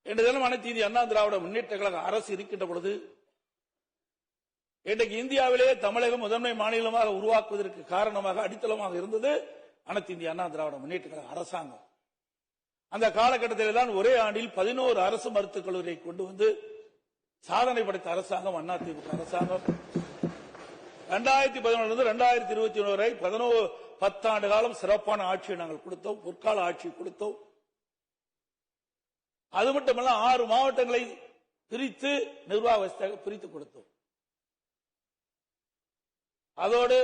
இன்று தினம் அனைத்து இந்திய அண்ணா திராவிட முன்னேற்ற கழக அரசு இருக்கின்ற பொழுது இன்றைக்கு இந்தியாவிலேயே தமிழகம் முதன்மை மாநிலமாக உருவாக்குவதற்கு காரணமாக அடித்தளமாக இருந்தது அனைத்து இந்திய அண்ணா திராவிட முன்னேற்ற கழக அரசாங்கம். அந்த காலகட்டத்தில் தான் ஒரே ஆண்டில் 11 அரசு மருத்துவக் கல்லூரியை கொண்டு வந்து சாதனை படைத்த அரசாங்கம் அதிமுக அரசாங்கம். 2011 2021 வரை 10 ஆண்டு காலம் சிறப்பான ஆட்சியை நாங்கள் கொடுத்தோம், பொற்கால ஆட்சி கொடுத்தோம். அது மட்டுமல்ல 6 மாவட்டங்களை பிரித்து நிர்வாக வசதியாக பிரித்து கொடுத்தோம். அதோடு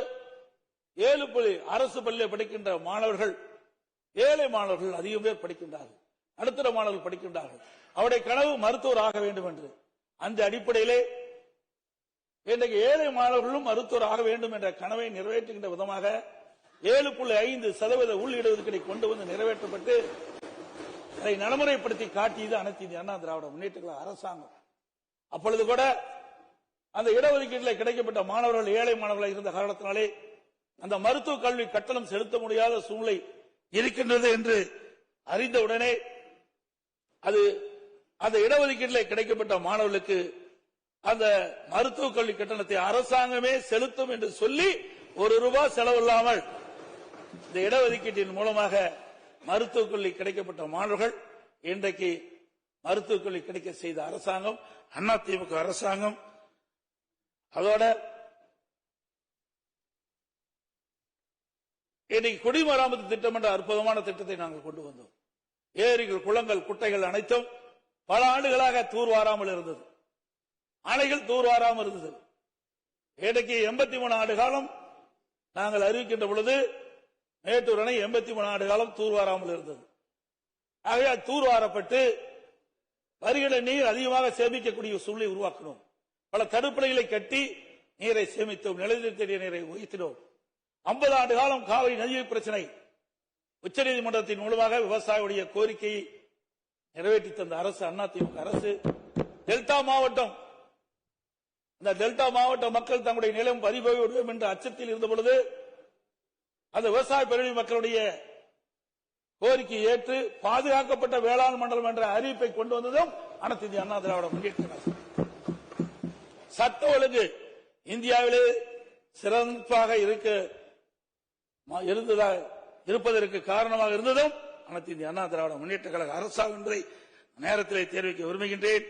7 அரசு பள்ளியில் படிக்கின்ற மாணவர்கள், ஏழை மாணவர்கள் அதிகம் பேர் படிக்கின்றார்கள், நடுத்தர மாணவர்கள் படிக்கின்றார்கள். அவருடைய கனவு மருத்துவர் ஆக வேண்டும் என்று அந்த அடிப்படையிலே இன்றைக்கு ஏழை மாணவர்களும் மருத்துவர் ஆக வேண்டும் என்ற கனவை நிறைவேற்றுகின்ற விதமாக 7.5% உள் இடஒதுக்கீடை கொண்டு வந்து நிறைவேற்றப்பட்டு அதை நடைமுறைப்படுத்தி காட்டியது அனைத்து இந்திய அண்ணா திராவிட முன்னேற்ற கழக அரசாங்கம். அப்பொழுது கூட அந்த இடஒதுக்கீட்டில் கிடைக்கப்பட்ட மாணவர்கள் ஏழை மாணவர்களாக இருந்த காரணத்தினாலே அந்த மருத்துவக் கல்வி கட்டணம் செலுத்த முடியாத சூழ்நிலை இருக்கின்றது என்று அறிந்தவுடனே அந்த இடஒதுக்கீட்டில் கிடைக்கப்பட்ட மாணவர்களுக்கு அந்த மருத்துவக் கல்வி கட்டணத்தை அரசாங்கமே செலுத்தும் என்று சொல்லி ₹1 செலவில்லாமல் இந்த இடஒதுக்கீட்டின் மூலமாக மருத்துவக் கல்வி கிடைக்கப்பட்ட மாணவர்கள் இன்றைக்கு மருத்துவக் கல்வி கிடைக்க செய்த அரசாங்கம் அதிமுக அரசாங்கம். அதோட இன்னைக்கு குடிமராமத்து திட்டம் என்ற அற்புதமான திட்டத்தை நாங்கள் கொண்டு வந்தோம். ஏரிகள், குளங்கள், குட்டைகள் அனைத்தும் பல ஆண்டுகளாக தூர்வாராமல் இருந்தது, அணைகள் தூர்வாராமல் இருந்தது. இன்றைக்கு 83 ஆண்டு காலம் நாங்கள் அறிவிக்கின்ற பொழுது மேட்டூர் அணை 83 ஆண்டு காலம் தூர்வாராமல் இருந்தது. ஆகையால் தூர்வாரப்பட்டு வருகிற நீர் அதிகமாக சேமிக்கக்கூடிய சூழ்நிலை உருவாக்கணும். பல தடுப்பணைகளை கட்டி நீரை சேமித்தோம், நிலத்தடி நீரை உயர்த்தினோம். 50 ஆண்டு காலம் காவிரி நதிநீர் பிரச்சனை உச்சநீதிமன்றத்தின் மூலமாக விவசாயியுடைய கோரிக்கையை நிறைவேற்றி தந்த அரசு அதிமுக அரசு. டெல்டா மாவட்டம், அந்த டெல்டா மாவட்ட மக்கள் தங்களுடைய நிலம் பறிபோய்விடும் என்ற அச்சத்தில் இருந்த பொழுது அந்த விவசாய பிரிவு மக்களுடைய கோரிக்கையை ஏற்று பாதுகாக்கப்பட்ட வேளாண் மண்டலம் என்ற அறிவிப்பை கொண்டு வந்ததும் அனைத்து இந்திய அண்ணா திராவிட முன்னேற்ற கழகம். சட்ட ஒழுங்கு இந்தியாவிலே சிறப்பாக இருப்பதற்கு காரணமாக இருந்ததும் அனைத்து இந்திய அண்ணா திராவிட முன்னேற்ற கழக அரசாங்கம் என்பதை நேரத்திலே தெரிவிக்க விரும்புகின்றேன்.